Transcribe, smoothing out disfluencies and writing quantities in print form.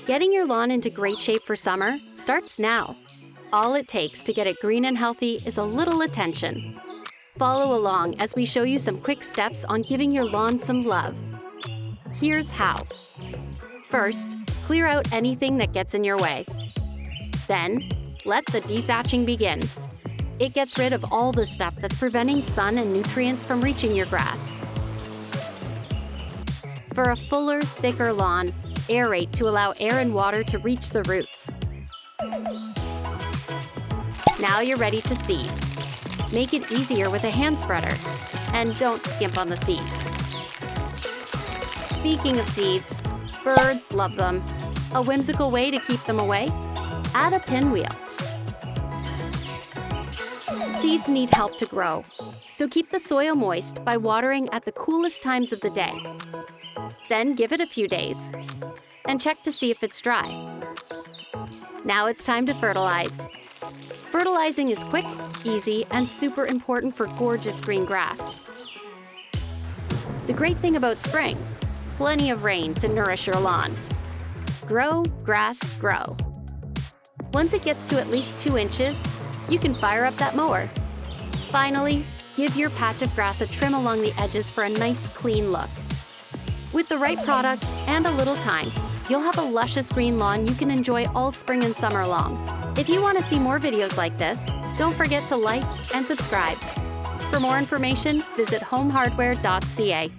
Getting your lawn into great shape for summer starts now. All it takes to get it green and healthy is a little attention. Follow along as we show you some quick steps on giving your lawn some love. Here's how. First, clear out anything that gets in your way. Then, let the dethatching begin. It gets rid of all the stuff that's preventing sun and nutrients from reaching your grass. For a fuller, thicker lawn, aerate to allow air and water to reach the roots. Now you're ready to seed. Make it easier with a hand spreader. And don't skimp on the seeds. Speaking of seeds, birds love them. A whimsical way to keep them away? Add a pinwheel. Seeds need help to grow, so keep the soil moist by watering at the coolest times of the day. Then give it a few days, and check to see if it's dry. Now it's time to fertilize. Fertilizing is quick, easy, and super important for gorgeous green grass. The great thing about spring, plenty of rain to nourish your lawn. Grow, grass, grow. Once it gets to at least 2 inches, you can fire up that mower. Finally, give your patch of grass a trim along the edges for a nice, clean look. With the right products and a little time, you'll have a luscious green lawn you can enjoy all spring and summer long. If you want to see more videos like this, don't forget to like and subscribe. For more information, visit homehardware.ca.